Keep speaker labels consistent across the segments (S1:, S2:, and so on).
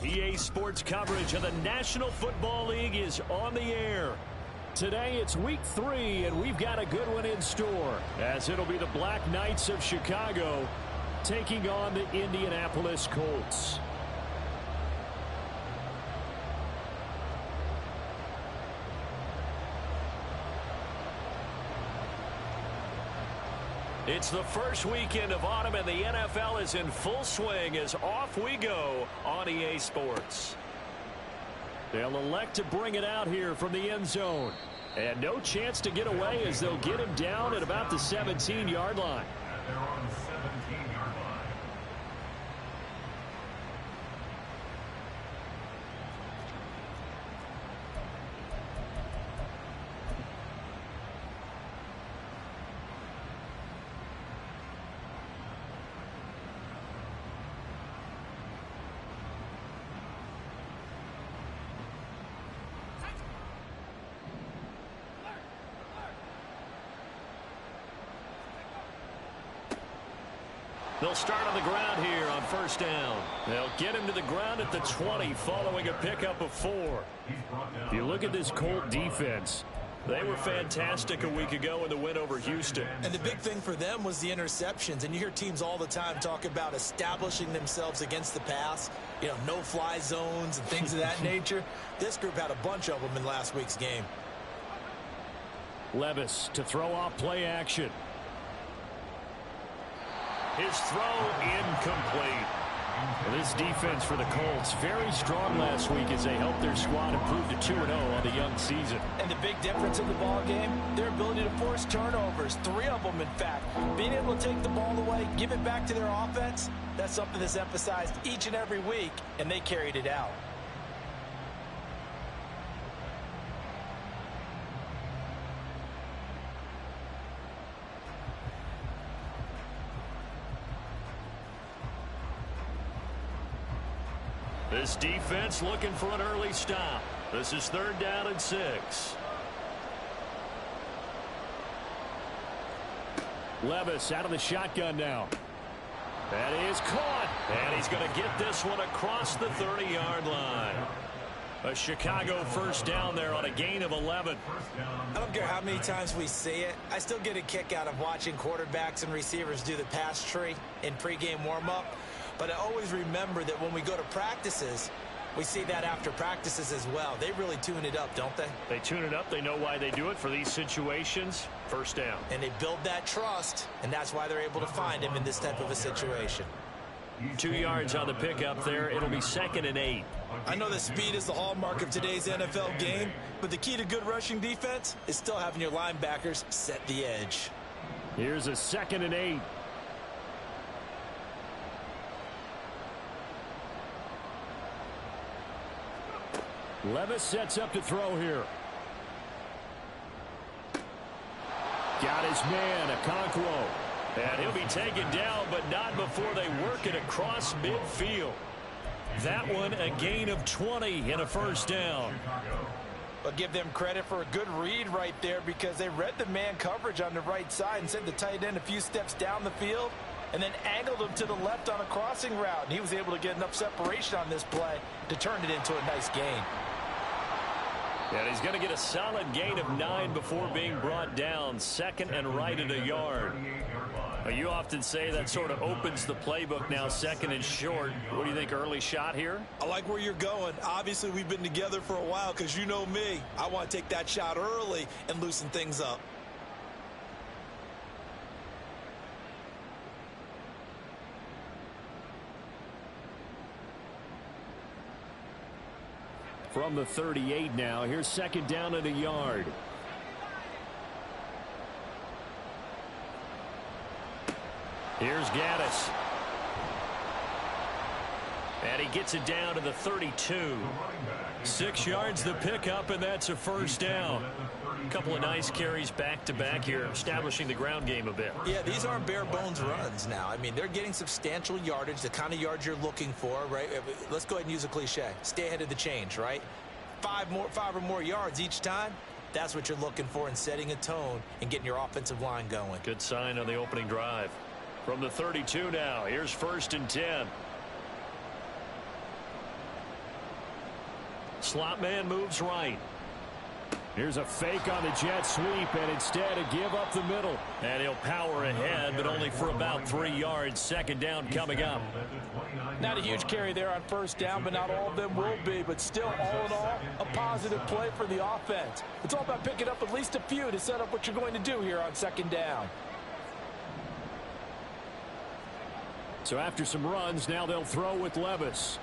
S1: EA Sports coverage of the National Football League is on the air. Today it's week 3, and we've got a good one in store, as it'll be the Black Knights of Chicago taking on the Indianapolis Colts. It's the first weekend of autumn, and the NFL is in full swing as off we go on EA Sports. They'll elect to bring it out here from the end zone. And no chance to get away as they'll get him down at about the 17-yard line.
S2: They're on the 17-yard line.
S1: They'll start on the ground here on first down. They'll get him to the ground at the 20 following a pickup of 4. If you look at this Colt defense, they were fantastic a week ago in the win over Houston.
S3: And the big thing for them was the interceptions. And you hear teams all the time talk about establishing themselves against the pass, you know, no-fly zones and things of that nature. This group had a bunch of them in last week's game.
S1: Levis to throw off play action. His throw incomplete. This defense for the Colts very strong last week as they helped their squad improve to 2-0 on the young season.
S3: And the big difference in the ball game, their ability to force turnovers, 3 of them in fact. Being able to take the ball away, give it back to their offense, that's something that's emphasized each and every week, and they carried it out.
S1: This defense looking for an early stop. This is 3rd down and 6. Levis out of the shotgun now. That is caught. And he's going to get this one across the 30-yard line. A Chicago first down there on a gain of 11.
S3: I don't care how many times we see it. I still get a kick out of watching quarterbacks and receivers do the pass tree in pregame warm-up. But I always remember that when we go to practices, we see that after practices as well. They really tune it up, don't they?
S1: They tune it up. They know why they do it for these situations. First down.
S3: And they build that trust, and that's why they're able to find him in this type of a situation.
S1: 2 yards on the pickup there. It'll be 2nd and 8.
S3: I know that speed is the hallmark of today's NFL game, but the key to good rushing defense is still having your linebackers set the edge.
S1: Here's a 2nd and 8. Levis sets up to throw here. Got his man, Okonkwo. And he'll be taken down, but not before they work it across midfield. That one a gain of 20 and a first down.
S3: But give them credit for a good read right there, because they read the man coverage on the right side and sent the tight end a few steps down the field and then angled him to the left on a crossing route. And he was able to get enough separation on this play to turn it into a nice gain.
S1: And he's going to get a solid gain of 9 before being brought down. 2nd and right at a yard. You often say that sort of opens the playbook now, 2nd and short. What do you think, early shot here?
S3: I like where you're going. Obviously, we've been together for a while, because you know me. I want to take that shot early and loosen things up.
S1: From the 38 now, here's 2nd down and a yard. Here's Gaddis. And he gets it down to the 32. 6 yards the pickup, and that's a first down. A couple of nice carries back-to-back here, establishing the ground game a bit.
S3: Yeah, these aren't bare-bones runs now. I mean, they're getting substantial yardage, the kind of yards you're looking for, right? Let's go ahead and use a cliche. Stay ahead of the change, right? 5 or more yards each time. That's what you're looking for in setting a tone and getting your offensive line going.
S1: Good sign on the opening drive. From the 32 now, here's 1st and 10. Slot man moves right. Here's a fake on the jet sweep, and instead a give up the middle. And he'll power ahead, but only for about 3 yards. Second down coming up.
S3: Not a huge carry there on first down, but not all of them will be. But still, all in all, a positive play for the offense. It's all about picking up at least a few to set up what you're going to do here on second down.
S1: So after some runs, now they'll throw with Levis.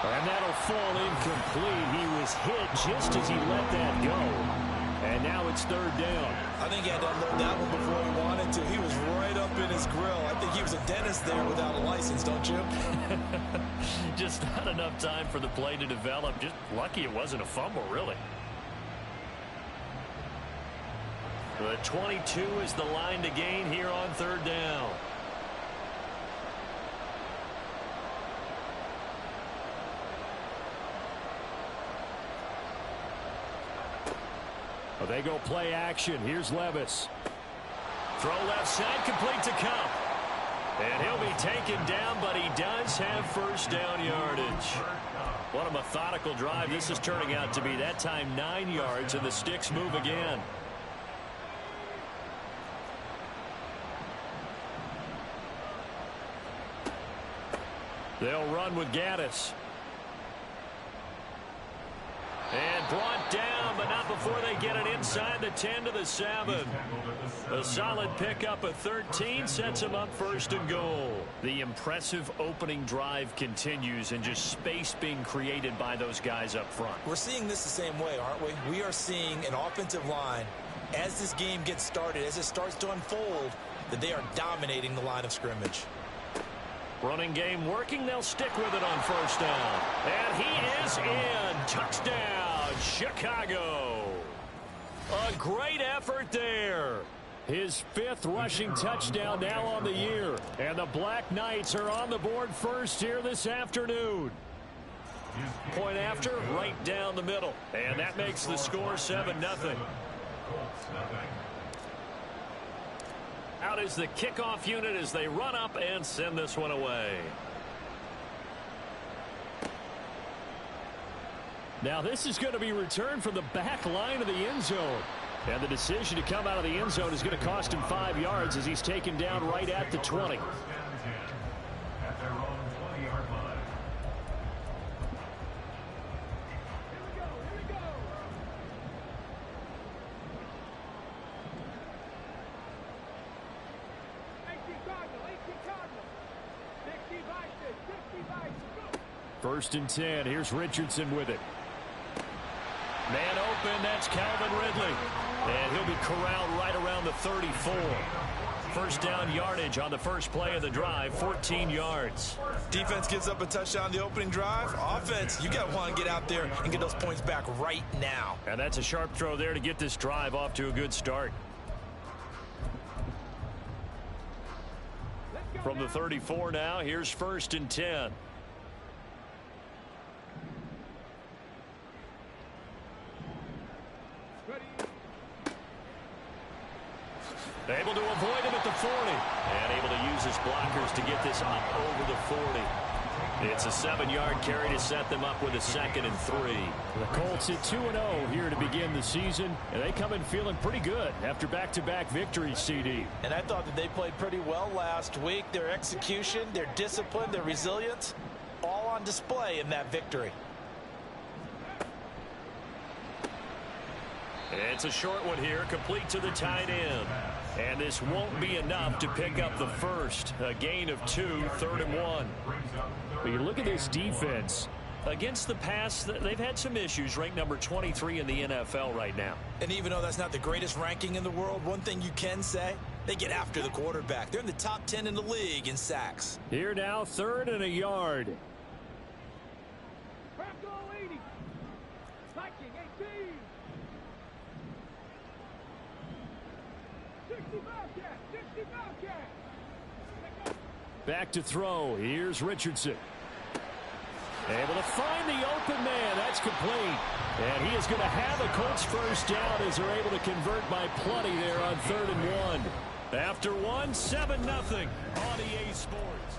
S1: And that'll fall incomplete. He was hit just as he let that go. And now it's third down.
S3: I think he had to unload that one before he wanted to. He was right up in his grill. I think he was a dentist there without a license, don't you?
S1: Just not enough time for the play to develop. Just lucky it wasn't a fumble, really. The 22 is the line to gain here on third down. Well, they go play action. Here's Levis. Throw left side, complete to Cup. And he'll be taken down, but he does have first down yardage. What a methodical drive this is turning out to be. That time 9 yards, and the sticks move again. They'll run with Gaddis. And brought down, but not before they get it inside the 10 to the 7. A solid pickup of 13 sets him up first and goal. The impressive opening drive continues, and just space being created by those guys up front.
S3: We're seeing this the same way, aren't we? We are seeing an offensive line, as this game gets started, as it starts to unfold, that they are dominating the line of scrimmage.
S1: Running game working. They'll stick with it on first down. And he is in. Touchdown, Chicago. A great effort there. His 5th rushing touchdown now on the year. And the Black Knights are on the board first here this afternoon. Point after, right down the middle. And that makes the score 7-0. Out is the kickoff unit as they run up and send this one away. Now this is going to be returned from the back line of the end zone. And the decision to come out of the end zone is going to cost him 5 yards as he's taken down right at the 20.
S2: At their own 20-yard line.
S1: First and 10. Here's Richardson with it. Man open. That's Calvin Ridley. And he'll be corralled right around the 34. First down yardage on the first play of the drive, 14 yards.
S3: Defense gives up a touchdown the opening drive. Offense, you got to want to get out there and get those points back right now.
S1: And that's a sharp throw there to get this drive off to a good start. From the 34 now, here's first and 10. Able to avoid him at the 40. And able to use his blockers to get this up over the 40. It's a 7-yard carry to set them up with a 2nd and 3. The Colts at 2-0 here to begin the season. And they come in feeling pretty good after back-to-back victories, CD.
S3: And I thought that they played pretty well last week. Their execution, their discipline, their resilience, all on display in that victory.
S1: It's a short one here, complete to the tight end. And this won't be enough to pick up the first. A gain of 2, 3rd and 1. But you look at this defense. Against the pass, they've had some issues. Ranked number 23 in the NFL right now.
S3: And even though that's not the greatest ranking in the world, one thing you can say, they get after the quarterback. They're in the top 10 in the league in sacks.
S1: Here now, 3rd and a yard. Back to throw. Here's Richardson. Able to find the open man. That's complete. And he is going to have a Colts first down as they're able to convert by plenty there on 3rd and 1. After 1, 7-0 on EA Sports.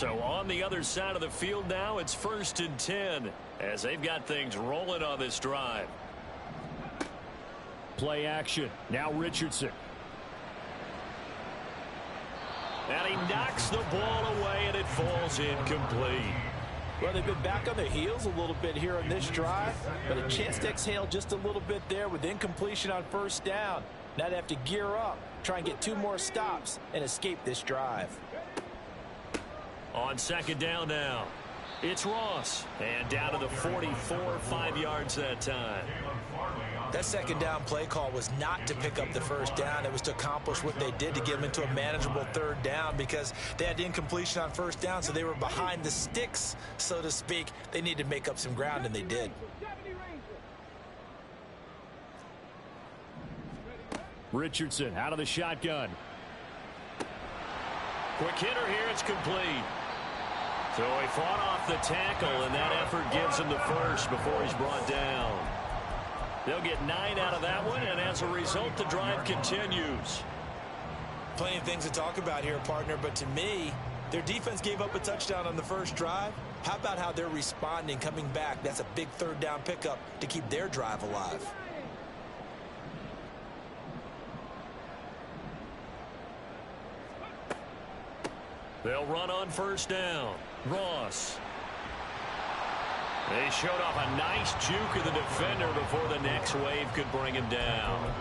S1: So on the other side of the field now, it's 1st and 10 as they've got things rolling on this drive. Play action. Now Richardson. And he knocks the ball away, and it falls incomplete.
S3: Well, they've been back on their heels a little bit here on this drive, but a chance to exhale just a little bit there with incompletion on 1st down. Now they have to gear up, try and get 2 more stops, and escape this drive.
S1: On 2nd down now, it's Ross. And down to the 44, 5 yards that time.
S3: That 2nd down play call was not to pick up the 1st down. It was to accomplish what they did to get them into a manageable 3rd down because they had incompletion on 1st down, so they were behind the sticks, so to speak. They needed to make up some ground, and they did.
S1: Richardson out of the shotgun. Quick hitter here. It's complete. So he fought off the tackle, and that effort gives him the 1st before he's brought down. They'll get 9 out of that one, and as a result, the drive continues.
S3: Plenty of things to talk about here, partner, but to me, their defense gave up a touchdown on the 1st drive. How about how they're responding, coming back? That's a big 3rd down pickup to keep their drive alive.
S1: They'll run on 1st down. Ross. They showed off a nice juke of the defender before the next wave could bring him down.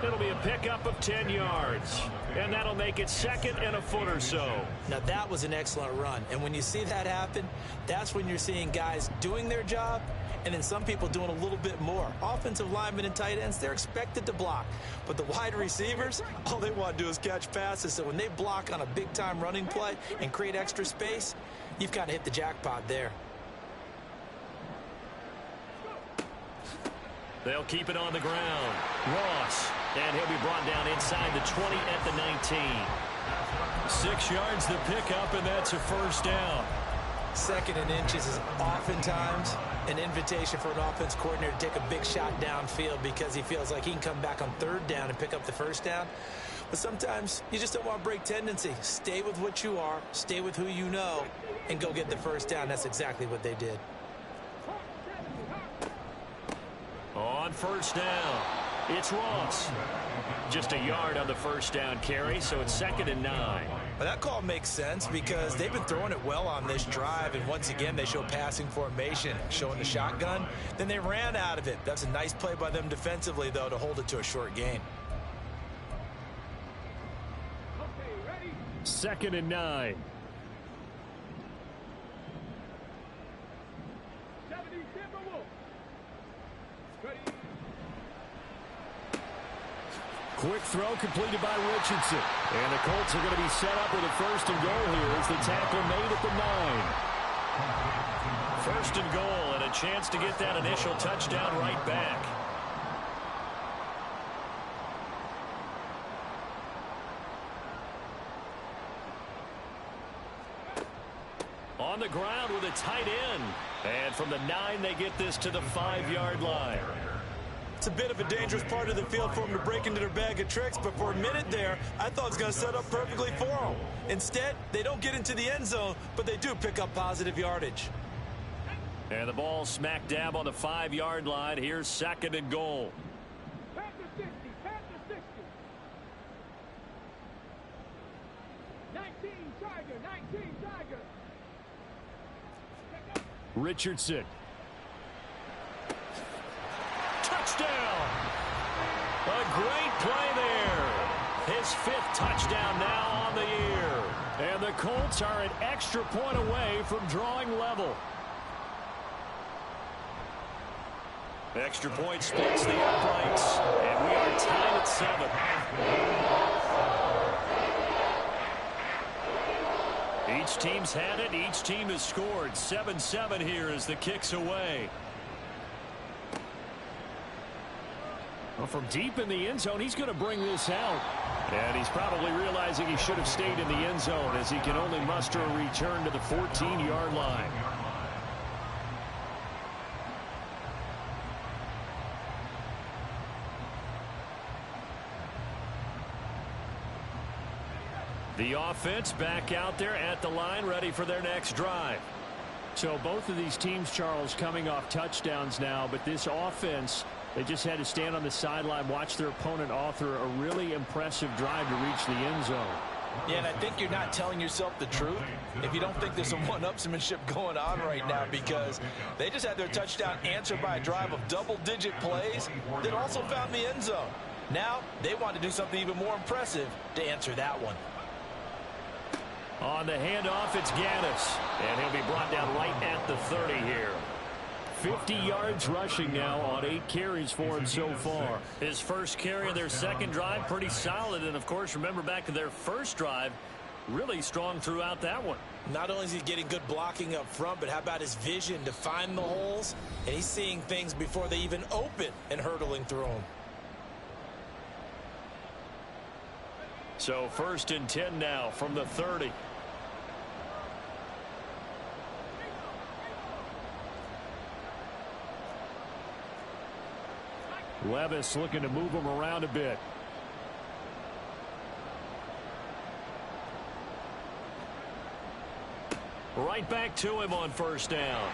S1: It'll be a pickup of 10 yards. And that'll make it 2nd and a foot or so.
S3: Now, that was an excellent run. And when you see that happen, that's when you're seeing guys doing their job and then some people doing a little bit more. Offensive linemen and tight ends, they're expected to block. But the wide receivers, all they want to do is catch passes. So when they block on a big-time running play and create extra space, you've got to hit the jackpot there.
S1: They'll keep it on the ground. Ross. And he'll be brought down inside the 20 at the 19. 6 yards the pickup, and that's a 1st down.
S3: 2nd and inches is oftentimes an invitation for an offense coordinator to take a big shot downfield because he feels like he can come back on 3rd down and pick up the 1st down. But sometimes you just don't want to break tendency. Stay with what you are, stay with who you know, and go get the 1st down. That's exactly what they did.
S1: On 1st down, it's Ross. Just a yard on the 1st down carry, so it's 2nd and 9.
S3: Well, that call makes sense because they've been throwing it well on this drive, and once again, they show passing formation, showing the shotgun. Then they ran out of it. That's a nice play by them defensively, though, to hold it to a short gain.
S1: 2nd and 9. Quick throw completed by Richardson. And the Colts are going to be set up with a 1st and goal here as the tackle made at the 9. 1st and goal and a chance to get that initial touchdown right back. On the ground with a tight end. And from the 9, they get this to the 5-yard line.
S3: It's a bit of a dangerous part of the field for them to break into their bag of tricks, but for a minute there, I thought it was going to set up perfectly for them. Instead, they don't get into the end zone, but they do pick up positive yardage.
S1: And the ball smack dab on the 5-yard line. Here's 2nd and goal.
S4: Past the 60, past the 60. 19, Tiger, 19, Tiger.
S1: Richardson. Touchdown! A great play there. His 5th touchdown now on the year. And the Colts are an extra point away from drawing level. Extra point splits the uprights. And we are tied at 7. Each team's had it. Each team has scored. 7-7 here as the kick's away. Well, from deep in the end zone, he's going to bring this out. And he's probably realizing he should have stayed in the end zone as he can only muster a return to the 14-yard line. The offense back out there at the line, ready for their next drive. So both of these teams, Charles, coming off touchdowns now, but this offense, they just had to stand on the sideline, watch their opponent author a really impressive drive to reach the end zone.
S3: Yeah, and I think you're not telling yourself the truth if you don't think there's some one-upsmanship going on right now, because they just had their touchdown answered by a drive of double-digit plays that also found the end zone. Now they want to do something even more impressive to answer that one.
S1: On the handoff, it's Gaddis, and he'll be brought down right at the 30 here. 50 yards rushing now on 8 carries for him so far. His first carry of their second drive, pretty solid. And, of course, remember back to their first drive, really strong throughout that one.
S3: Not only is he getting good blocking up front, but how about his vision to find the holes? And he's seeing things before they even open and hurdling through them.
S1: So 1st and 10 now from the 30. Levis looking to move him around a bit. Right back to him on 1st down.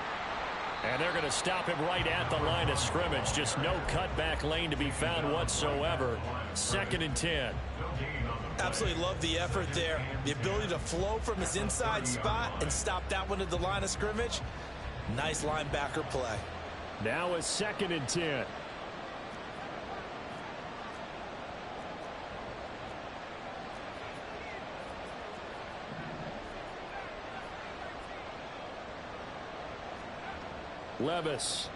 S1: And they're going to stop him right at the line of scrimmage. Just no cutback lane to be found whatsoever. 2nd and 10.
S3: Absolutely love the effort there. The ability to flow from his inside spot and stop that one at the line of scrimmage. Nice linebacker play.
S1: Now a 2nd and 10. Levis.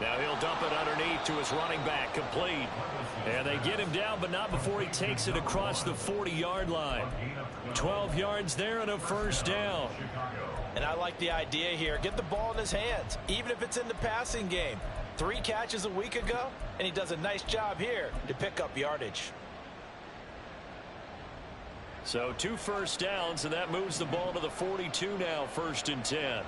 S1: Now he'll dump it underneath to his running back, complete. And they get him down, but not before he takes it across the 40-yard line. 12 yards there and a 1st down.
S3: And I like the idea here. Get the ball in his hands, even if it's in the passing game. 3 catches a week ago, and he does a nice job here to pick up yardage.
S1: So 2 1st downs, and that moves the ball to the 42 now, 1st and 10.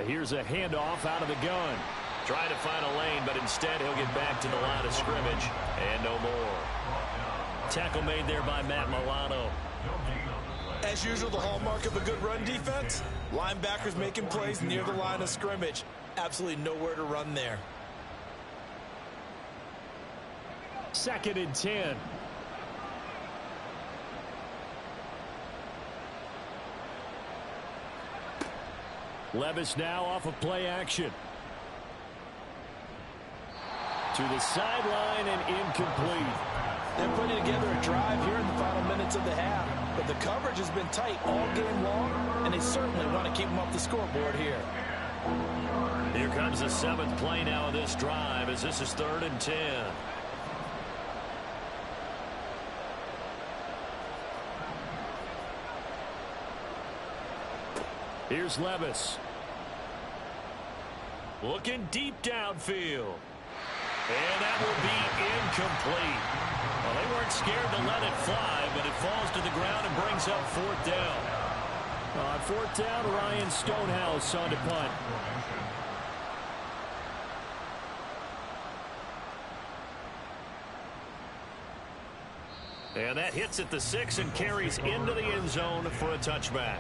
S1: Here's a handoff out of the gun. Trying to find a lane, but instead he'll get back to the line of scrimmage. And no more. Tackle made there by Matt Milano.
S3: As usual, the hallmark of a good run defense, linebackers making plays near the line of scrimmage. Absolutely nowhere to run there.
S1: 2nd and 10. Levis now off of play action. To the sideline and incomplete.
S3: They're putting together a drive here in the final minutes of the half. But the coverage has been tight all game long, and they certainly want to keep them off the scoreboard here.
S1: Here comes the 7th play now of this drive, as this is 3rd and 10. Here's Levis. Looking deep downfield. And that will be incomplete. Well, they weren't scared to let it fly, but it falls to the ground and brings up 4th down. On 4th down, Ryan Stonehouse on to punt. And that hits at the 6 and carries into the end zone for a touchback.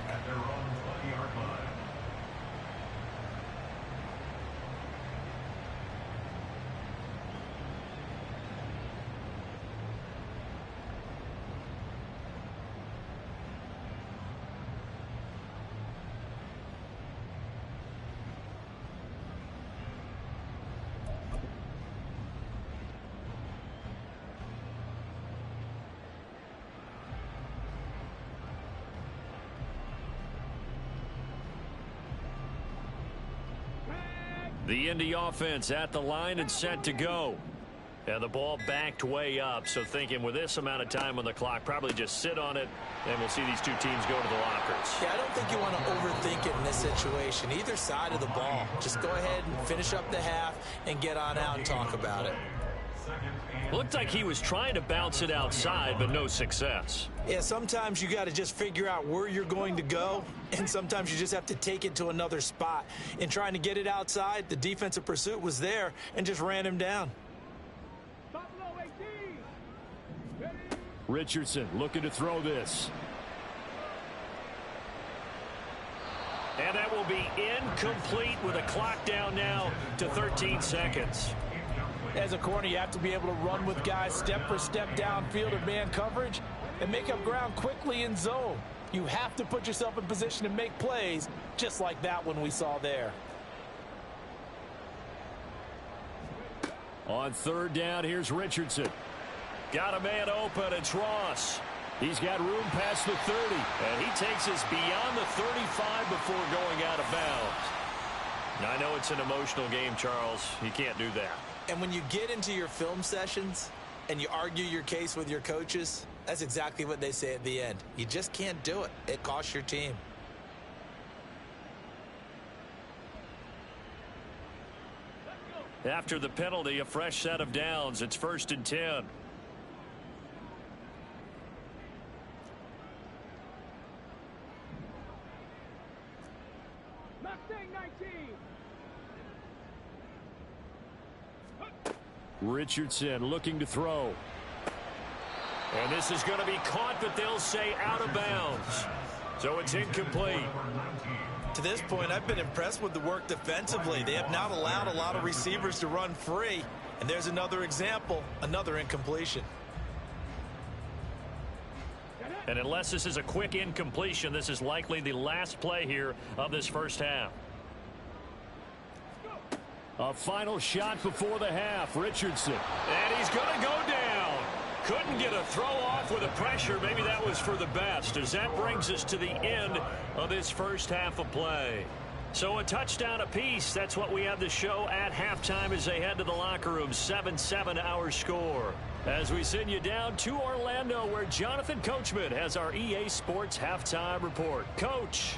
S1: The Indy offense at the line and set to go. And the ball backed way up. So thinking with this amount of time on the clock, probably just sit on it, and we'll see these two teams go to the lockers.
S3: Yeah, I don't think you want to overthink it in this situation. Either side of the ball. Just go ahead and finish up the half and get on out and talk about it.
S1: Looked like he was trying to bounce it outside, but no success.
S3: Yeah, sometimes you got to just figure out where you're going to go, and sometimes you just have to take it to another spot. In trying to get it outside, the defensive pursuit was there and just ran him down.
S1: Richardson looking to throw this. And that will be incomplete with a clock down now to 13 seconds.
S5: As a corner, you have to be able to run with guys step for step downfield or man coverage and make up ground quickly in zone. You have to put yourself in position to make plays, just like that one we saw there.
S1: On third down, here's Richardson. Got a man open. It's Ross. He's got room past the 30, and he takes us beyond the 35 before going out of bounds. I know it's an emotional game, Charles. You can't do that.
S3: And when you get into your film sessions and you argue your case with your coaches, that's exactly what they say at the end. You just can't do it. It costs your team.
S1: After the penalty, a fresh set of downs. It's 1st and 10. Richardson looking to throw. And this is going to be caught, but they'll say out of bounds. So it's incomplete.
S3: To this point, I've been impressed with the work defensively. They have not allowed a lot of receivers to run free. And there's another example, another incompletion.
S1: And unless this is a quick incompletion, this is likely the last play here of this first half. A final shot before the half. Richardson. And he's going to go down. Couldn't get a throw off with the pressure. Maybe that was for the best, as that brings us to the end of this first half of play. So a touchdown apiece. That's what we have to show at halftime as they head to the locker room. 7-7 our score. As we send you down to Orlando, where Jonathan Coachman has our EA Sports halftime report. Coach.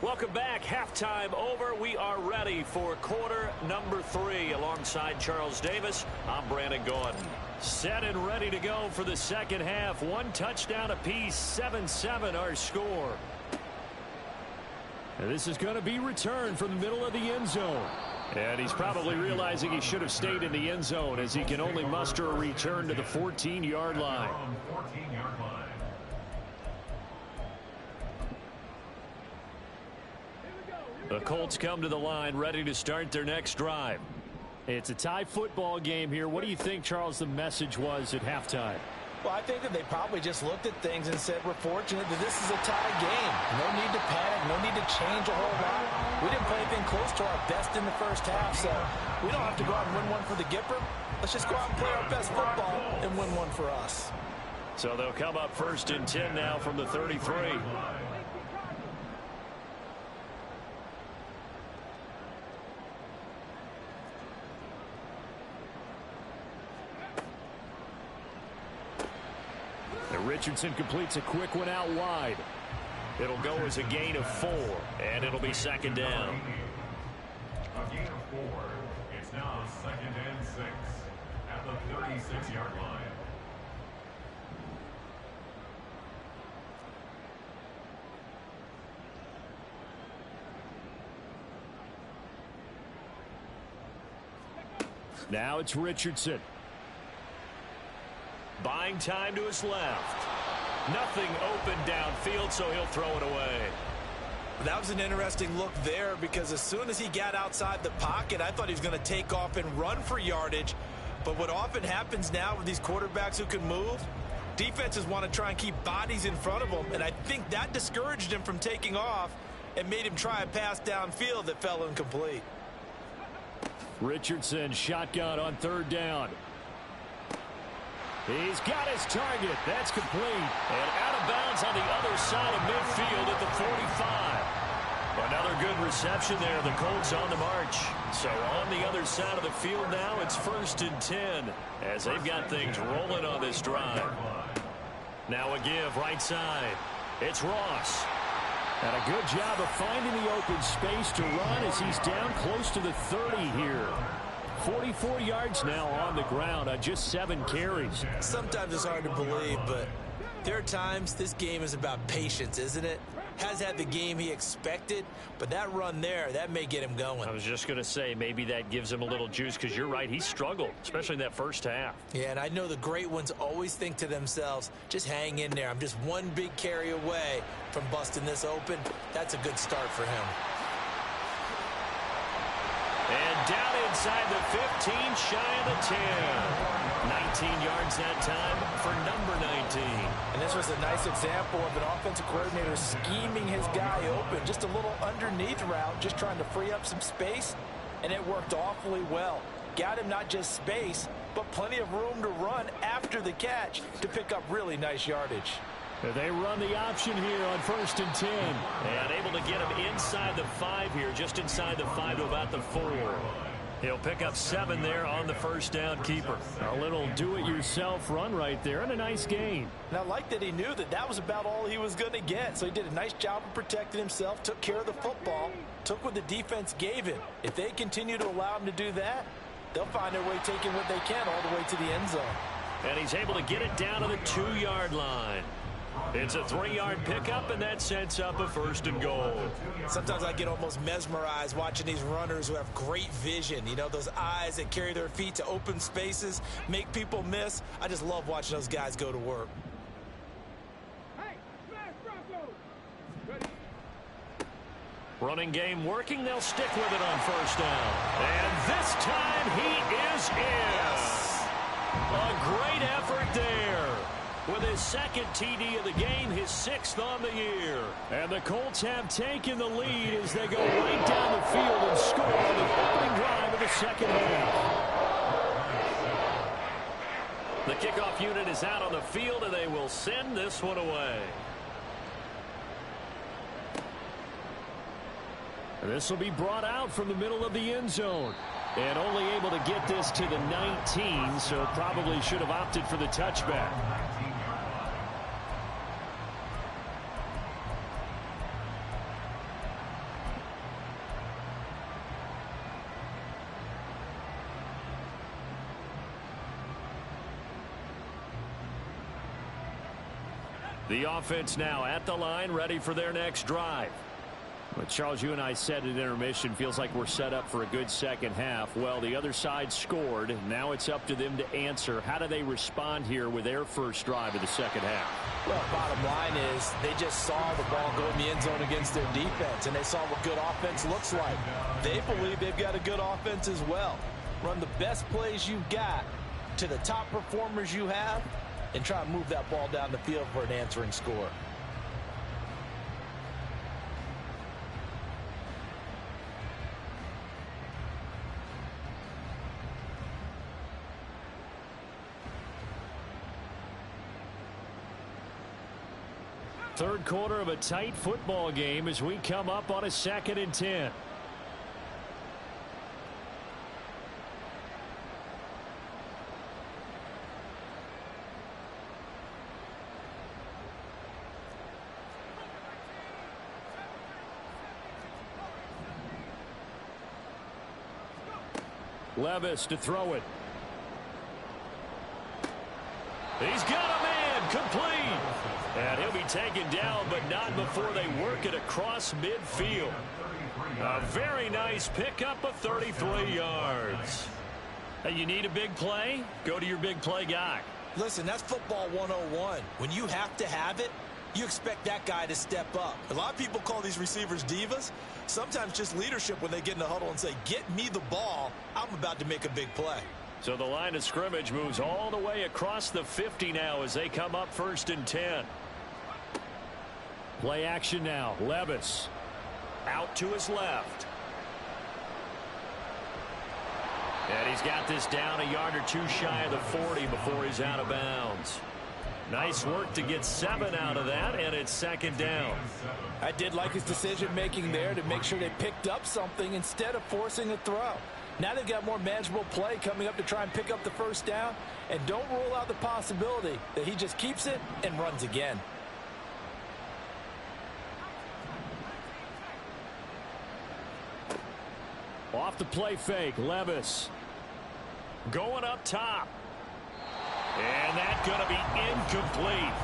S1: Welcome back. Halftime over. We are ready for quarter number 3. Alongside Charles Davis, I'm Brandon Gordon. Set and ready to go for the second half. One touchdown apiece. 7-7 our score. And this is going to be returned from the middle of the end zone. And he's probably realizing he should have stayed in the end zone, as he can only muster a return to the 14-yard line. The Colts come to the line ready to start their next drive. It's a tie football game here. What do you think, Charles, the message was at halftime?
S5: Well, I think that they probably just looked at things and said, we're fortunate that this is a tie game. No need to panic. No need to change a whole lot. We didn't play anything close to our best in the first half, so we don't have to go out and win one for the Gipper. Let's just go out and play our best football and win one for us.
S1: So they'll come up 1st and 10 now from the 33. Richardson completes a quick one out wide. It'll go as a gain of 4, and it'll be 2nd down.
S2: A gain of 4. It's now 2nd and 6 at the 36-yard line.
S1: Now it's Richardson. Buying time to his left. Nothing open downfield, so he'll throw it away.
S3: That was an interesting look there, because as soon as he got outside the pocket, I thought he was going to take off and run for yardage. But what often happens now with these quarterbacks who can move, defenses want to try and keep bodies in front of them, and I think that discouraged him from taking off and made him try a pass downfield that fell incomplete.
S1: Richardson shotgun on 3rd down. He's got his target. That's complete. And out of bounds on the other side of midfield at the 45. Another good reception there. The Colts on the march. So on the other side of the field now, it's 1st and 10 as they've got things rolling on this drive. Now a give right side. It's Ross. And a good job of finding the open space to run as he's down close to the 30 here. 44 yards now on the ground on just 7 carries.
S3: Sometimes it's hard to believe, but there are times this game is about patience, isn't it? Has had the game he expected, but that run there, that may get him going.
S1: I was just going to say maybe that gives him a little juice because you're right. He struggled, especially in that first half.
S3: Yeah, and I know the great ones always think to themselves, just hang in there. I'm just one big carry away from busting this open. That's a good start for him.
S1: And down inside the 15, shy of the 10. 19 yards that time for number 19.
S5: And this was a nice example of an offensive coordinator scheming his guy open. Just a little underneath route, just trying to free up some space, and it worked awfully well. Got him not just space, but plenty of room to run after the catch to pick up really nice yardage.
S1: They run the option here on 1st and 10. And able to get him inside the 5 here, just inside the 5 to about the 4. He'll pick up 7 there on the first down keeper. A little do-it-yourself run right there and a nice gain.
S5: And I like that he knew that that was about all he was going to get. So he did a nice job of protecting himself, took care of the football, took what the defense gave him. If they continue to allow him to do that, they'll find their way taking what they can all the way to the end zone.
S1: And he's able to get it down to the 2-yard line. It's a 3-yard pickup, and that sets up a 1st and goal.
S3: Sometimes I get almost mesmerized watching these runners who have great vision. You know, those eyes that carry their feet to open spaces, make people miss. I just love watching those guys go to work.
S4: Hey, smash Broncos! Ready?
S1: Running game working. They'll stick with it on 1st down. And this time he is in.
S3: Yes.
S1: A great effort there. With his 2nd TD of the game, his 6th on the year. And the Colts have taken the lead as they go right down the field and score on the opening drive of the 2nd half. The kickoff unit is out on the field, and they will send this one away. This will be brought out from the middle of the end zone. And only able to get this to the 19, so probably should have opted for the touchback. The offense now at the line, ready for their next drive. But Charles, you and I said at intermission, feels like we're set up for a good second half. Well, the other side scored. Now it's up to them to answer. How do they respond here with their first drive of the second half?
S5: Well, bottom line is they just saw the ball go in the end zone against their defense, and they saw what good offense looks like. They believe they've got a good offense as well. Run the best plays you've got to the top performers you have, and try and move that ball down the field for an answering score.
S1: Third quarter of a tight football game as we come up on a 2nd and 10. Levis to throw it. He's got a man, complete. And he'll be taken down, but not before they work it across midfield. A very nice pickup of 33 yards. Hey, you need a big play? Go to your big play guy.
S3: Listen, that's football 101. When you have to have it, you expect that guy to step up. A lot of people call these receivers divas. Sometimes just leadership when they get in the huddle and say, get me the ball. I'm about to make a big play.
S1: So the line of scrimmage moves all the way across the 50 now as they come up 1st and 10. Play action now. Levis out to his left. And he's got this down a yard or two shy of the 40 before he's out of bounds. Nice work to get 7 out of that, and it's 2nd down.
S5: I did like his decision-making there to make sure they picked up something instead of forcing a throw. Now they've got more manageable play coming up to try and pick up the first down. And don't rule out the possibility that he just keeps it and runs again.
S1: Off the play fake, Levis. Going up top. And that's going to be incomplete.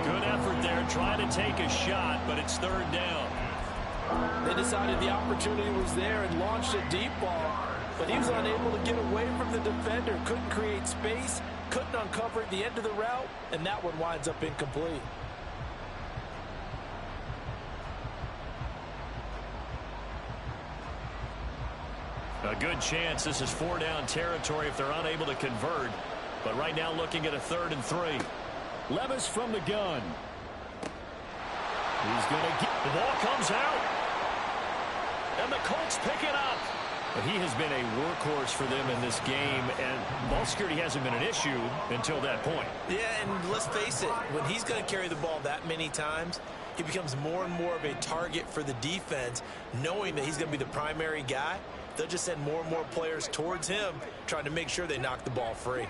S1: Good effort there, trying to take a shot, but it's third down.
S5: They decided the opportunity was there and launched a deep ball, but he was unable to get away from the defender. Couldn't create space, couldn't uncover at the end of the route, and that one winds up incomplete.
S1: A good chance this is 4-down territory if they're unable to convert. But right now looking at a 3rd and 3. Levis from the gun. He's going to get... The ball comes out. And the Colts pick it up. But he has been a workhorse for them in this game. And ball security hasn't been an issue until that point.
S3: Yeah, and let's face it. When he's going to carry the ball that many times, he becomes more and more of a target for the defense, knowing that he's going to be the primary guy. They'll just send more and more players towards him, trying to make sure they knock the ball free.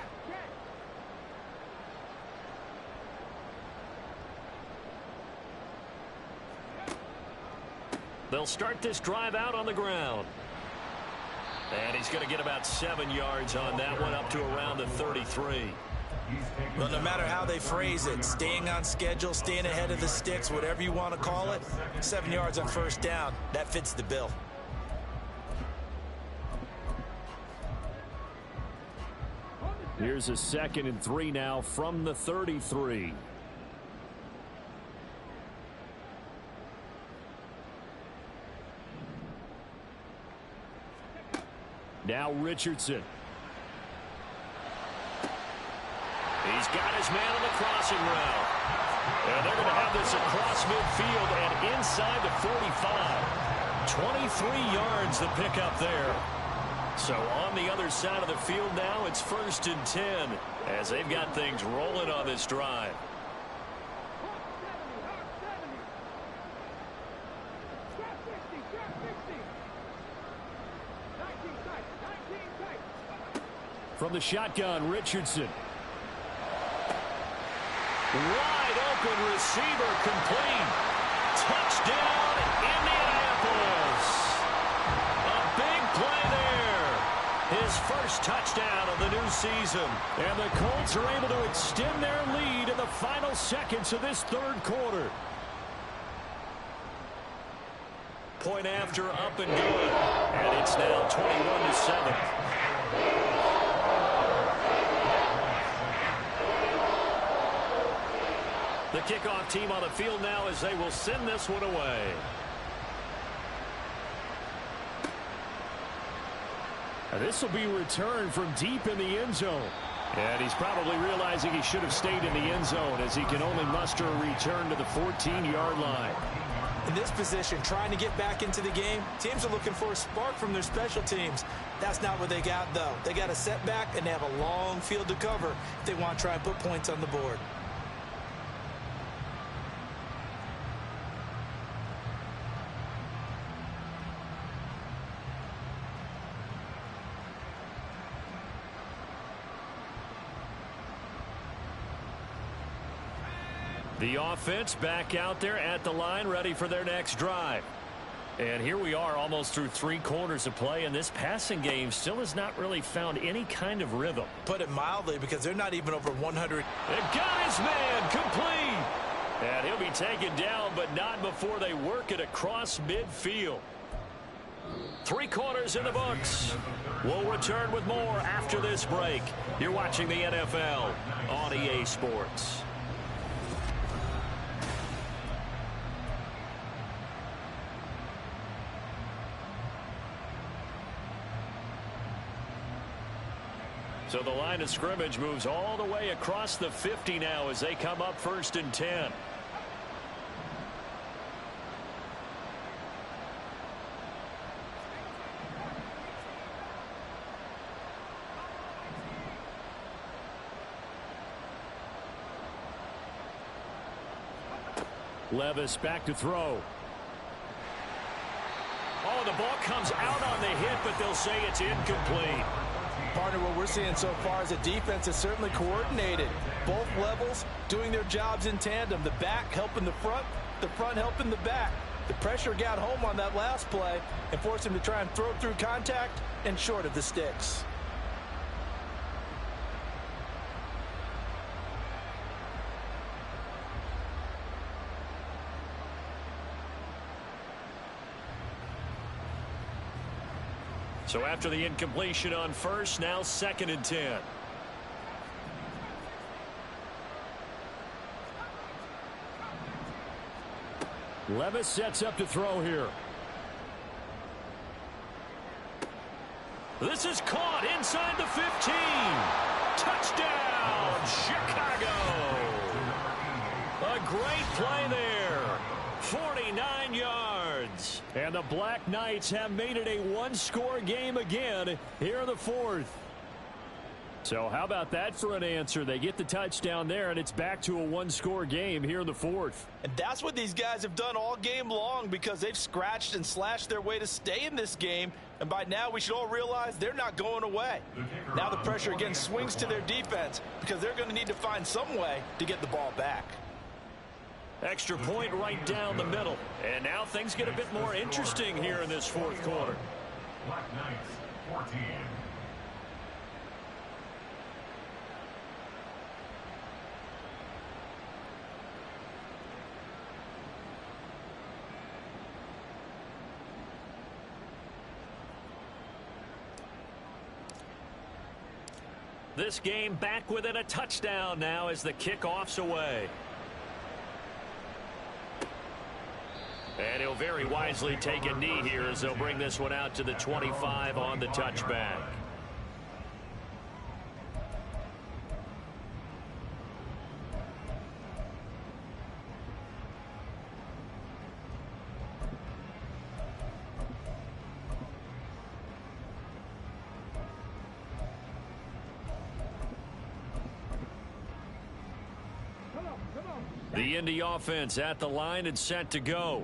S1: They'll start this drive out on the ground. And he's going to get about 7 yards on that one, up to around the 33.
S3: Well, no matter how they phrase it, staying on schedule, staying ahead of the sticks, whatever you want to call it, 7 yards on first down, that fits the bill.
S1: Here's a 2nd and 3 now from the 33. Now Richardson. He's got his man on the crossing route. And they're going to have this across midfield and inside the 45. 23 yards the pickup there. So on the other side of the field now, it's 1st and 10 as they've got things rolling on this drive. From the shotgun, Richardson. Wide open receiver, complete. Touchdown, Indianapolis. A big play there. His first touchdown of the new season. And the Colts are able to extend their lead in the final seconds of this 3rd quarter. Point after, up and good. And it's now 21-7. The kickoff team on the field now as they will send this one away. And this will be returned from deep in the end zone. And he's probably realizing he should have stayed in the end zone as he can only muster a return to the 14-yard line.
S3: In this position, trying to get back into the game, teams are looking for a spark from their special teams. That's not what they got, though. They got a setback, and they have a long field to cover if they want to try and put points on the board.
S1: The offense back out there at the line, ready for their next drive. And here we are almost through 3 quarters of play, and this passing game still has not really found any kind of rhythm.
S3: Put it mildly, because they're not even over 100.
S1: They've got his man complete. And he'll be taken down, but not before they work it across midfield. 3 quarters in the books. We'll return with more after this break. You're watching the NFL on EA Sports. So the line of scrimmage moves all the way across the 50 now as they come up 1st and 10. Levis back to throw. Oh, the ball comes out on the hit, but they'll say it's incomplete.
S5: Partner, what we're seeing so far is a defense is certainly coordinated. Both levels doing their jobs in tandem. The back helping the front helping the back. The pressure got home on that last play and forced him to try and throw through contact and short of the sticks.
S1: So after the incompletion on first, now 2nd and 10. Levis sets up to throw here. This is caught inside the 15. Touchdown, Chicago. A great play there. 49 yards. And the Black Knights have made it a one-score game again here in the 4th. So how about that for an answer? They get the touchdown there, and it's back to a one-score game here in the 4th.
S5: And that's what these guys have done all game long, because they've scratched and slashed their way to stay in this game. And by now, we should all realize they're not going away. Now the pressure again swings to their defense, because they're going to need to find some way to get the ball back.
S1: Extra point right down the middle. And now things get a bit more interesting here in this 4th quarter.
S2: Black Knights, 14.
S1: This game back within a touchdown now as the kickoff's away. And he'll very wisely take a knee here as they'll bring this one out to the 25 on the touchback. The Indy offense at the line and set to go.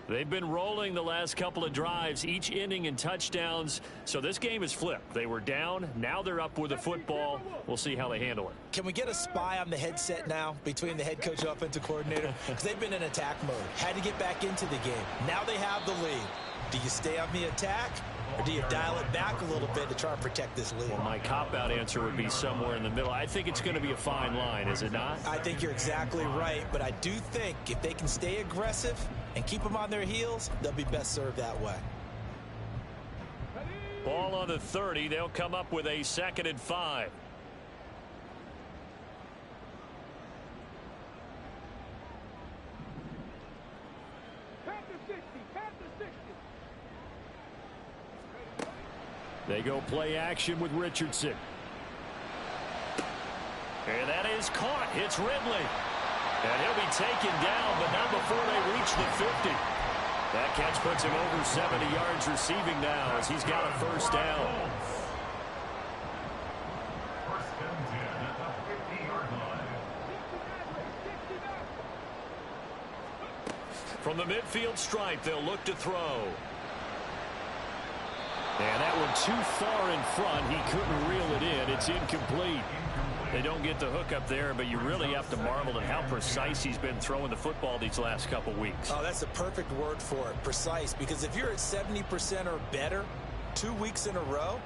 S1: They've been rolling the last couple of drives, each inning in touchdowns. So this game is flipped. They were down. Now they're up with the football. We'll see how they handle it.
S3: Can we get a spy on the headset now between the head coach and offensive coordinator? Because they've been in attack mode. Had to get back into the game. Now they have the lead. Do you stay on the attack, or do you dial it back a little bit to try and protect this lead?
S1: Well, my cop-out answer would be somewhere in the middle. I think it's going to be a fine line, is it not?
S3: I think you're exactly right, but I do think if they can stay aggressive and keep them on their heels, they'll be best served that way.
S1: Ball on the 30. They'll come up with a 2nd and 5. They go play action with Richardson. And that is caught. It's Ridley. And he'll be taken down, but not before they reach the 50. That catch puts him over 70 yards receiving now as he's got a first down.
S2: First and 10 at the 50-yard line.
S1: From the midfield stripe, they'll look to throw. And that one too far in front. He couldn't reel it in. It's incomplete. They don't get the hook up there, but you really have to marvel at how precise he's been throwing the football these last couple weeks.
S3: Oh, that's the perfect word for it, precise, because if you're at 70% or better 2 weeks in a row,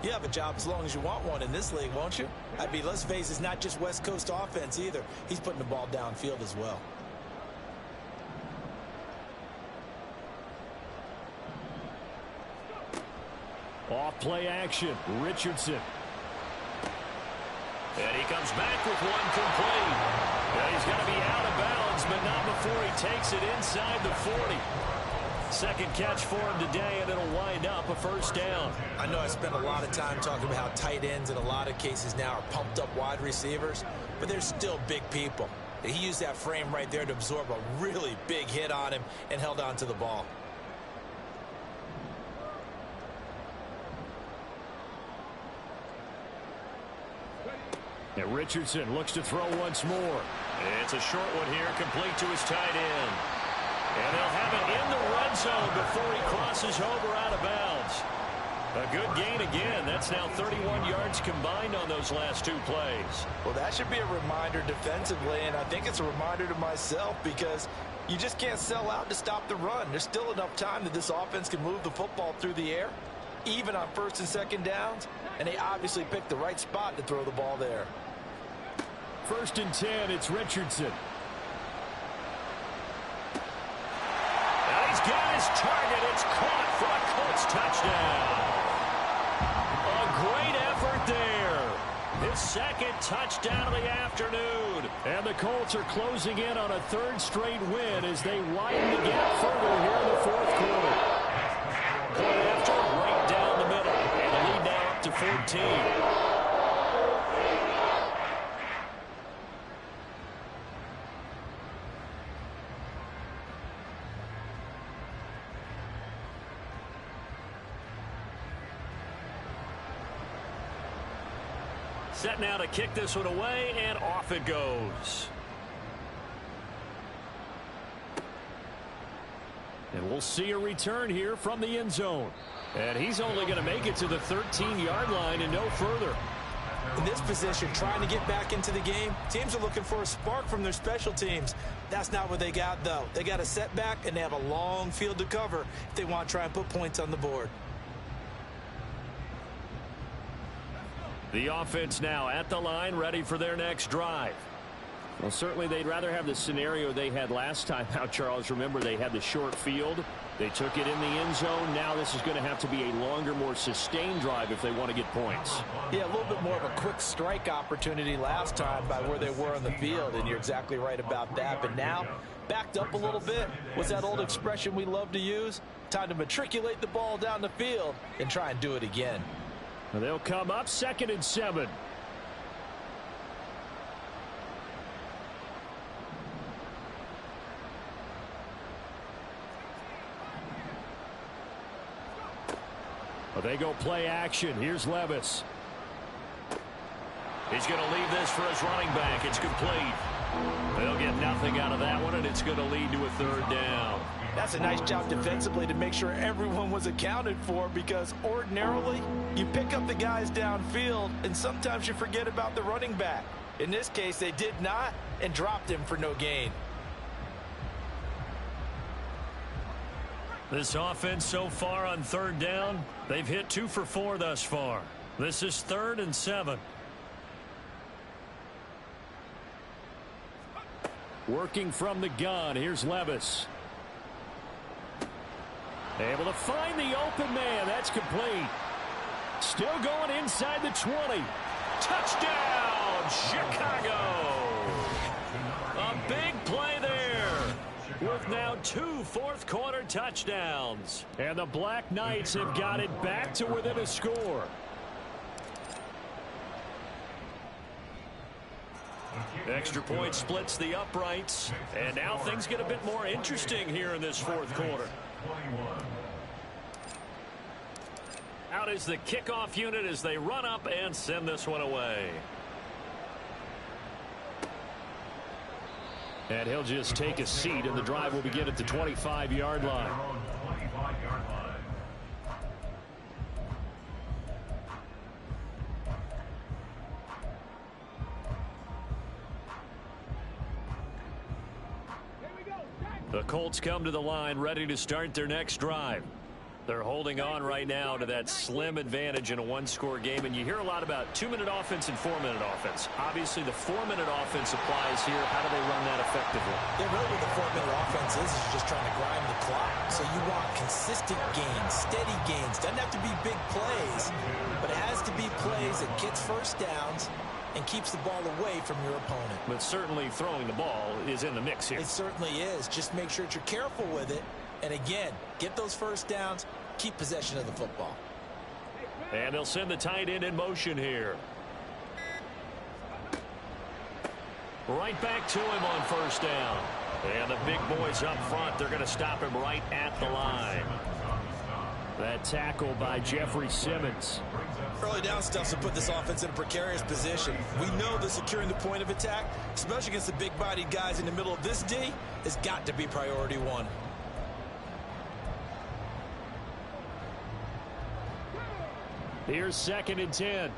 S3: you have a job as long as you want one in this league, won't you? I mean, let's face it, it's not just West Coast offense either. He's putting the ball downfield as well.
S1: Off play action, Richardson. And he comes back with one complete. And he's going to be out of bounds, but not before he takes it inside the 40. Second catch for him today, and it'll wind up a first down.
S3: I know I spent a lot of time talking about how tight ends in a lot of cases now are pumped up wide receivers, but they're still big people. He used that frame right there to absorb a really big hit on him and held on to the ball.
S1: And Richardson looks to throw once more. It's a short one here, complete to his tight end. And they'll have it in the red zone before he crosses over out of bounds. A good gain again. That's now 31 yards combined on those last two plays.
S5: Well, that should be a reminder defensively, and I think it's a reminder to myself because you just can't sell out to stop the run. There's still enough time that this offense can move the football through the air, even on first and second downs, and they obviously picked the right spot to throw the ball there.
S1: 1st and 10, it's Richardson. Now he's got his target. It's caught for a Colts touchdown. A great effort there. His second touchdown of the afternoon. And the Colts are closing in on a 3rd straight win as they widen the gap further here in the 4th quarter. Point after, right down the middle. And the lead now up to 14. Set now to kick this one away, and off it goes. And we'll see a return here from the end zone. And he's only going to make it to the 13-yard line and no further.
S3: In this position, trying to get back into the game, teams are looking for a spark from their special teams. That's not what they got, though. They got a setback, and they have a long field to cover if they want to try and put points on the board.
S1: The offense now at the line, ready for their next drive. Well, certainly they'd rather have the scenario they had last time out, Charles. Remember, they had the short field. They took it in the end zone. Now this is going to have to be a longer, more sustained drive if they want to get points.
S5: Yeah, a little bit more of a quick strike opportunity last time by where they were on the field, and you're exactly right about that. But now, backed up a little bit. What's that old expression we love to use? Time to matriculate the ball down the field and try and do it again.
S1: They'll come up 2nd and 7. Well, they go play action. Here's Levis. He's going to leave this for his running back. It's complete. They'll get nothing out of that one, and it's going to lead to a 3rd down.
S5: That's a nice job defensively to make sure everyone was accounted for, because ordinarily you pick up the guys downfield and sometimes you forget about the running back. In this case, they did not and dropped him for no gain.
S1: This offense so far on 3rd down, they've hit 2 for 4 thus far. This is 3rd and 7. Working from the gun, here's Levis. Able to find the open man. That's complete. Still going inside the 20. Touchdown, Chicago. A big play there with now 2 fourth-quarter touchdowns. And the Black Knights have got it back to within a score. Extra point splits the uprights. And now things get a bit more interesting here in this 4th quarter. Out is the kickoff unit as they run up and send this one away. And he'll just take a seat, and the drive will begin at the 25-yard line. The Colts come to the line ready to start their next drive. They're holding on right now to that slim advantage in a 1-score game, and you hear a lot about 2-minute offense and 4-minute offense. Obviously, the 4-minute offense applies here. How do they run that effectively?
S3: Yeah, really what the 4-minute offense is you're just trying to grind the clock. So you want consistent gains, steady gains. Doesn't have to be big plays, but it has to be plays that gets first downs and keeps the ball away from your opponent.
S1: But certainly throwing the ball is in the mix here.
S3: It certainly is. Just make sure that you're careful with it. And again, get those first downs, keep possession of the football.
S1: And they'll send the tight end in motion here. Right back to him on first down. And the big boys up front, they're going to stop him right at the line. That tackle by Jeffrey Simmons.
S3: Early down stuff to put this offense in a precarious position. We know that securing the point of attack, especially against the big-bodied guys in the middle of this D, has got to be priority 1.
S1: Here's 2nd and 10.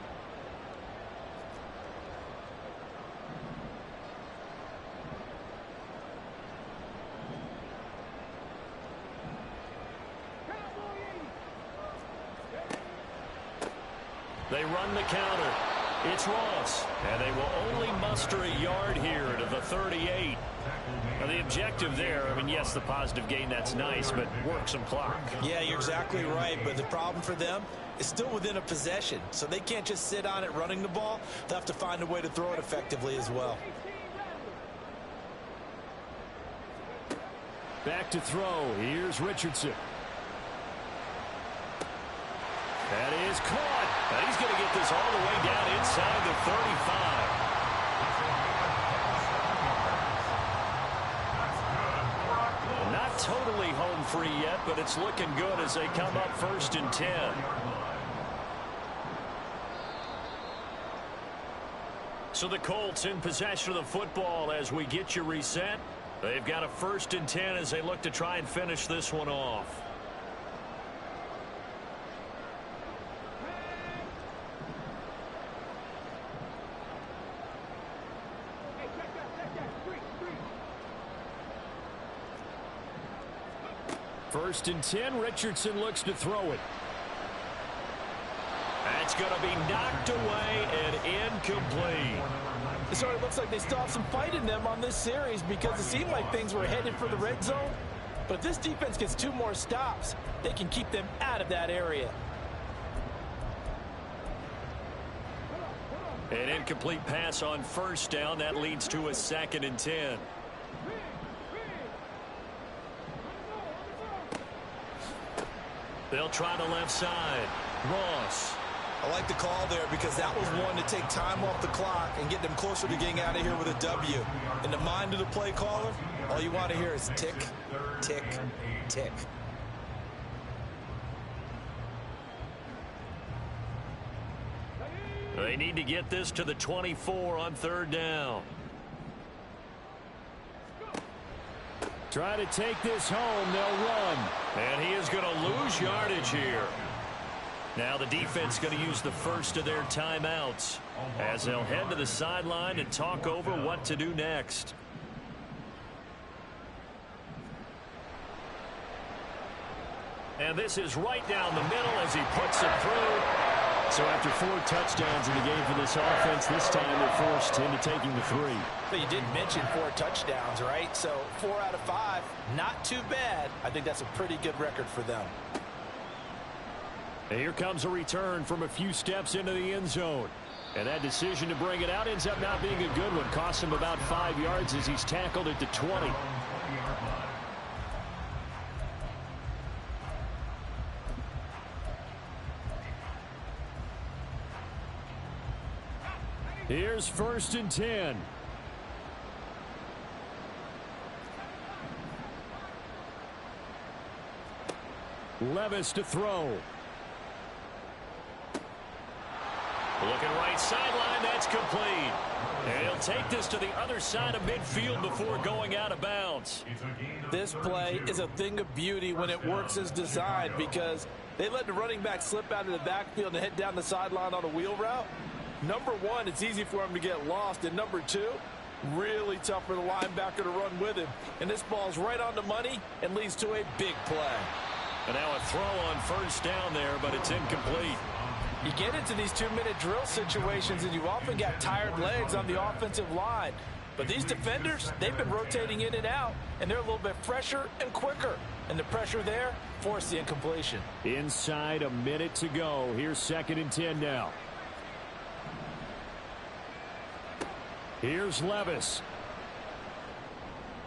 S1: They run the counter. It's Ross, and they will only muster a yard here to the 38. Now, the objective there, I mean, yes, the positive gain, that's nice, but work some clock.
S3: Yeah, you're exactly right, but the problem for them is still within a possession, so they can't just sit on it running the ball. They'll have to find a way to throw it effectively as well.
S1: Back to throw. Here's Richardson. That is caught. And he's going to get this all the way down inside the 35. Not totally home free yet, but it's looking good as they come up 1st and 10. So the Colts in possession of the football as we get you reset. They've got a 1st and 10 as they look to try and finish this one off. First and 10, Richardson looks to throw it. That's going to be knocked away and incomplete.
S5: It sort of looks like they still have some fight in them on this series because it seemed like things were headed for the red zone. But if this defense gets 2 more stops, they can keep them out of that area.
S1: An incomplete pass on 1st down. That leads to a 2nd and 10. They'll try the left side. Ross.
S3: I like the call there because that was one to take time off the clock and get them closer to getting out of here with a W. In the mind of the play caller, all you want to hear is tick, tick, tick.
S1: They need to get this to the 24 on 3rd down. Try to take this home. They'll run. And he is going to lose yardage here. Now the defense going to use the first of their timeouts as they'll head to the sideline and talk over what to do next. And this is right down the middle as he puts it through. So after 4 touchdowns in the game for this offense, this time they're forced into taking the 3.
S5: But you did mention 4 touchdowns, right? So 4 out of 5, not too bad. I think that's a pretty good record for them.
S1: And here comes a return from a few steps into the end zone. And that decision to bring it out ends up not being a good one. Costs him about 5 yards as he's tackled at the 20. Here's 1st and 10. Levis to throw. Looking right sideline, that's complete. And he'll take this to the other side of midfield before going out of bounds.
S5: This play is a thing of beauty when it works as designed because they let the running back slip out of the backfield and head down the sideline on a wheel route. Number 1, it's easy for him to get lost. And number 2, really tough for the linebacker to run with him. And this ball's right on the money and leads to a big play.
S1: And now a throw on 1st down there, but it's incomplete.
S5: You get into these 2-minute drill situations, and you often got tired legs on the offensive line. But these defenders, they've been rotating in and out, and they're a little bit fresher and quicker. And the pressure there forced the incompletion.
S1: Inside a minute to go. Here's 2nd and 10 now. Here's Levis.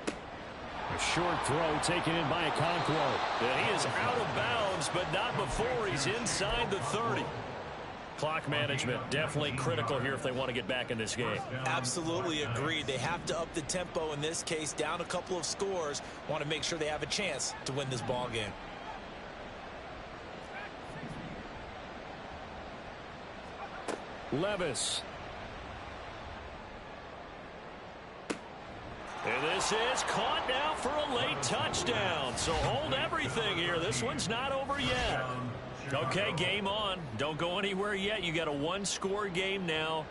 S1: A short throw taken in by Okonkwo. And he is out of bounds, but not before he's inside the 30. Clock management definitely critical here if they want to get back in this game.
S3: Absolutely agreed. They have to up the tempo in this case, down a couple of scores. Want to make sure they have a chance to win this ball game.
S1: Levis. And this is caught now for a late touchdown. So hold everything here. This one's not over yet. Okay, game on. Don't go anywhere yet. You got a one-score game now.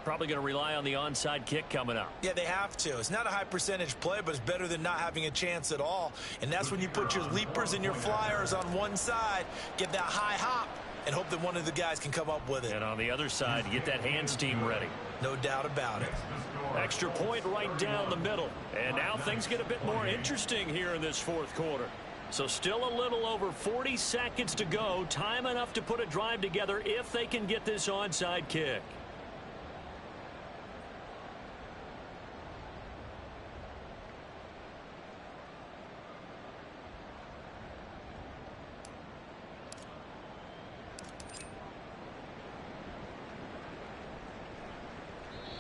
S1: Probably going to rely on the onside kick coming up.
S3: Yeah, they have to. It's not a high percentage play, but it's better than not having a chance at all. And that's when you put your leapers and your flyers on one side, get that high hop, and hope that one of the guys can come up with it.
S1: And on the other side, get that hands team ready.
S3: No doubt about it.
S1: Extra point right down the middle. And now things get a bit more interesting here in this fourth quarter. So still a little over 40 seconds to go. Time enough to put a drive together if they can get this onside kick.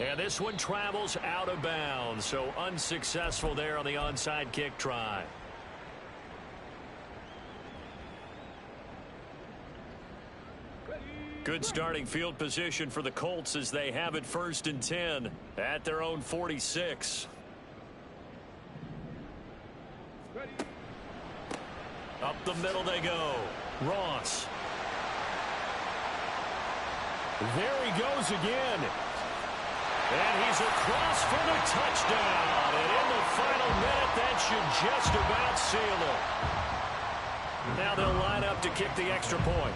S1: And this one travels out of bounds, so unsuccessful there on the onside kick try. Good starting field position for the Colts as they have it 1st and 10 at their own 46. Up the middle they go. Ross. There he goes again. And he's across for the touchdown. And in the final minute, that should just about seal it. Now they'll line up to kick the extra point.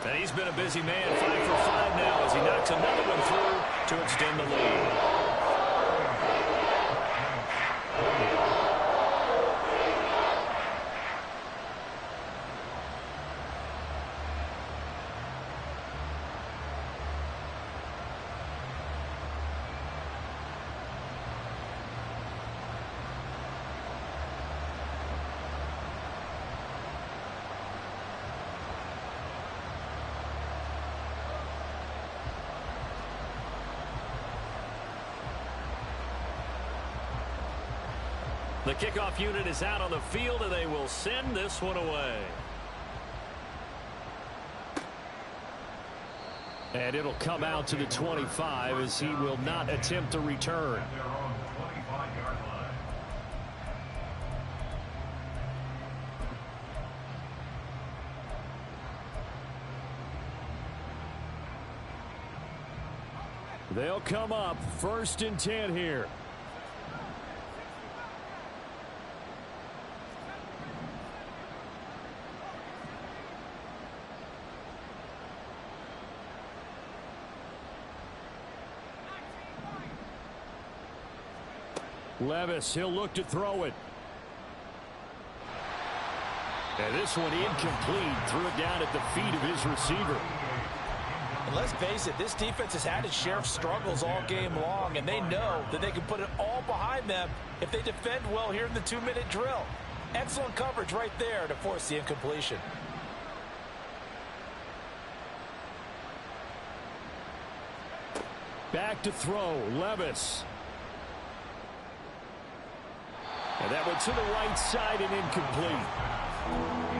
S1: And he's been a busy man, 5 for 5 now as he knocks another one through to extend the lead. The kickoff unit is out on the field, and they will send this one away. And it'll come out to the 25 as he will not attempt to return. They'll come up 1st and 10 here. Levis, he'll look to throw it. And this one incomplete. Threw it down at the feet of his receiver.
S5: And let's face it, this defense has had its share of struggles all game long, and they know that they can put it all behind them if they defend well here in the 2-minute drill. Excellent coverage right there to force the incompletion.
S1: Back to throw, Levis. And that one to the right side and incomplete.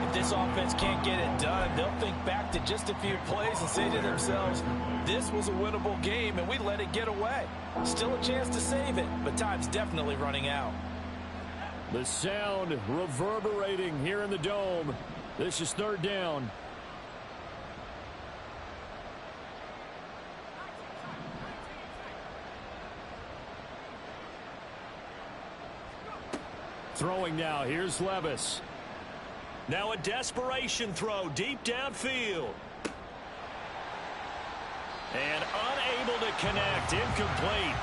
S5: If this offense can't get it done, they'll think back to just a few plays and say to themselves, this was a winnable game and we let it get away. Still a chance to save it, but time's definitely running out.
S1: The sound reverberating here in the dome. This is 3rd down. Throwing now, here's Levis. Now a desperation throw deep downfield. And unable to connect, incomplete.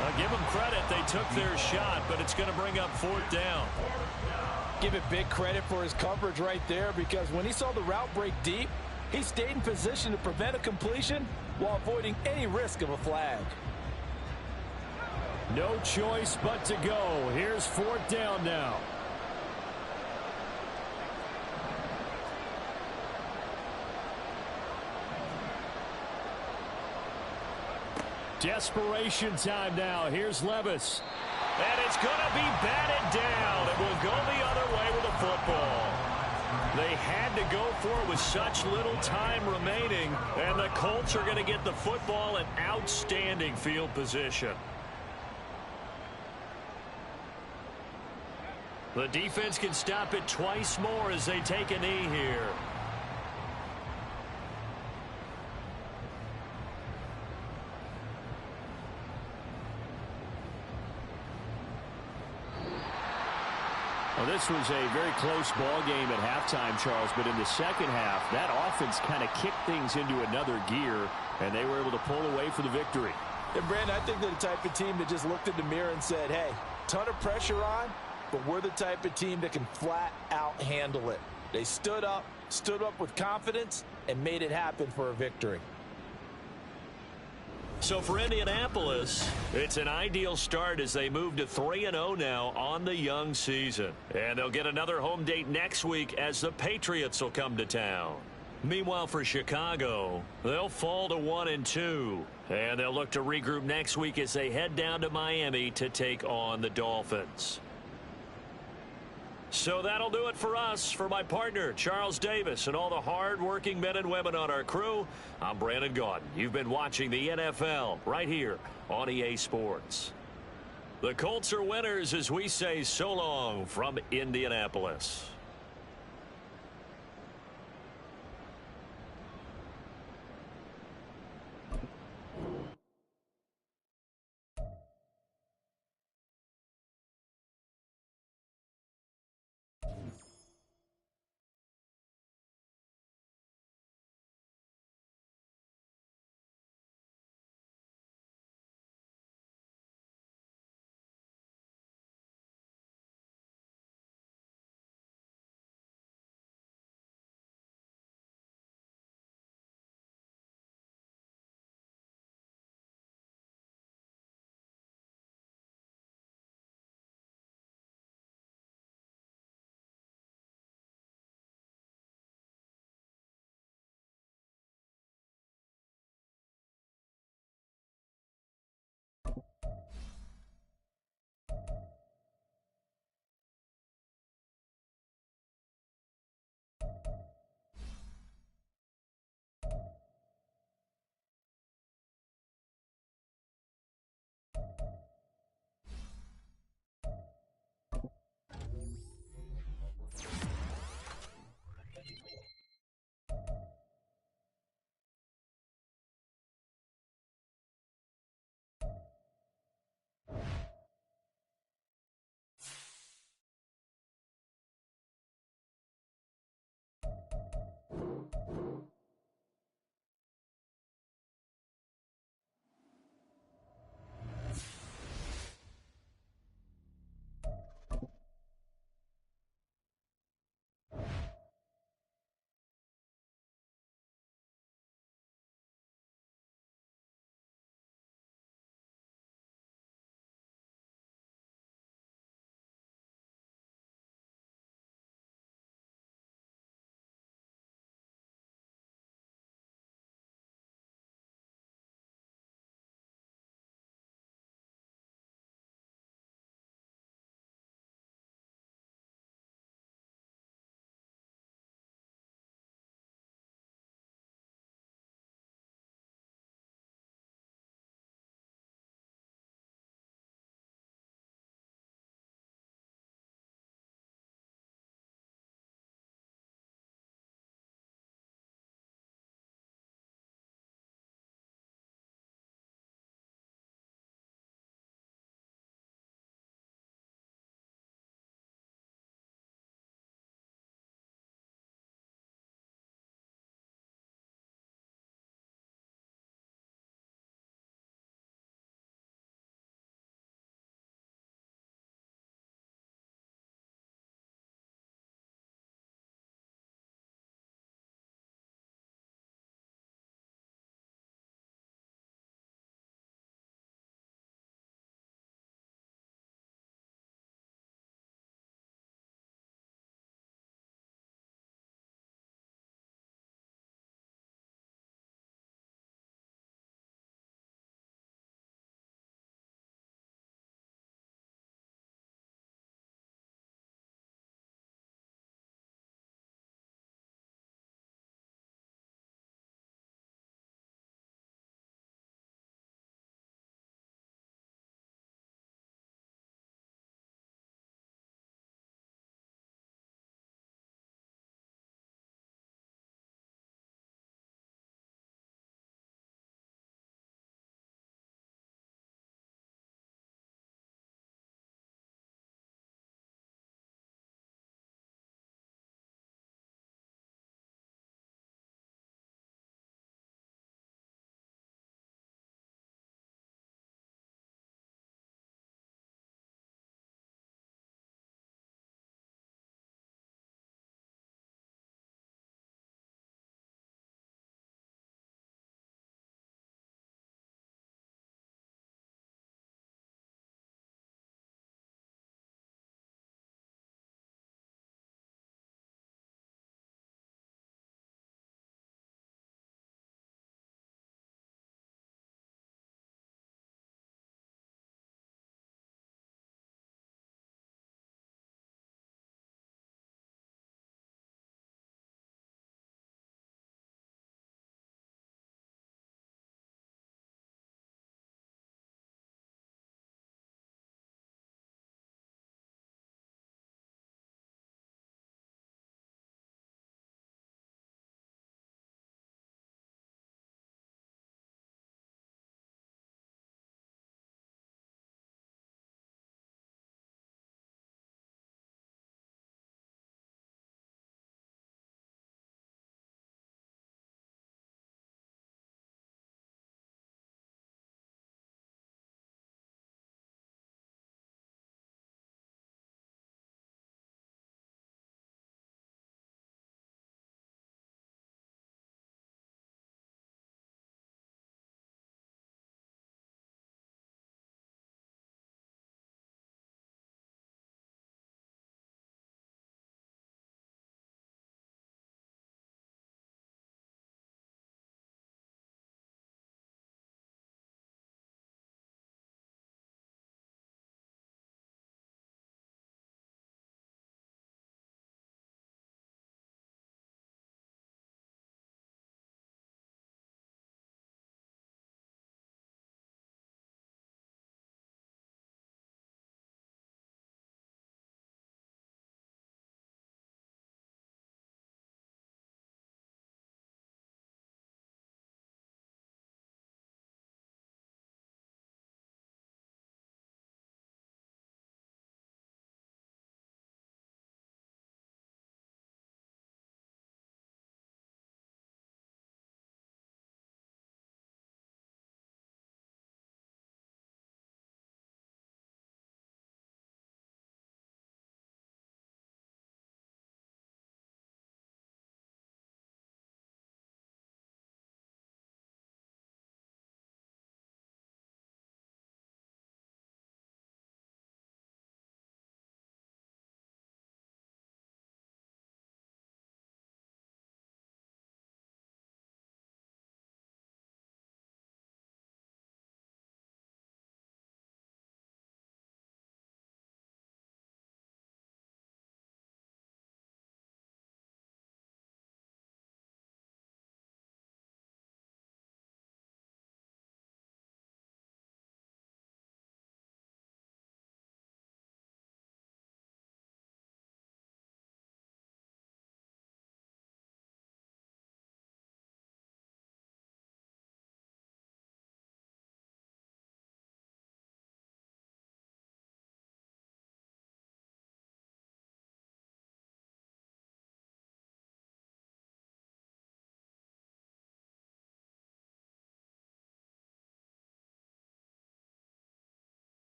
S1: I'll give them credit, they took their shot, but it's going to bring up 4th down.
S5: Give it big credit for his coverage right there, because when he saw the route break deep, he stayed in position to prevent a completion while avoiding any risk of a flag.
S1: No choice but to go. Here's 4th down now. Desperation time now. Here's Levis. And it's going to be batted down. It will go the other way with the football. They had to go for it with such little time remaining. And the Colts are going to get the football in outstanding field position. The defense can stop it twice more as they take a knee here. Well, this was a very close ball game at halftime, Charles, but in the second half, that offense kind of kicked things into another gear, and they were able to pull away for the victory.
S5: And, Brandon, I think they're the type of team that just looked in the mirror and said, hey, ton of pressure on, but we're the type of team that can flat out handle it. They stood up with confidence, and made it happen for a victory.
S1: So for Indianapolis, it's an ideal start as they move to 3-0 now on the young season. And they'll get another home date next week as the Patriots will come to town. Meanwhile, for Chicago, they'll fall to 1-2. And they'll look to regroup next week as they head down to Miami to take on the Dolphins. So that'll do it for us. For my partner, Charles Davis, and all the hard-working men and women on our crew, I'm Brandon Gaudin. You've been watching the NFL right here on EA Sports. The Colts are winners as we say so long from Indianapolis.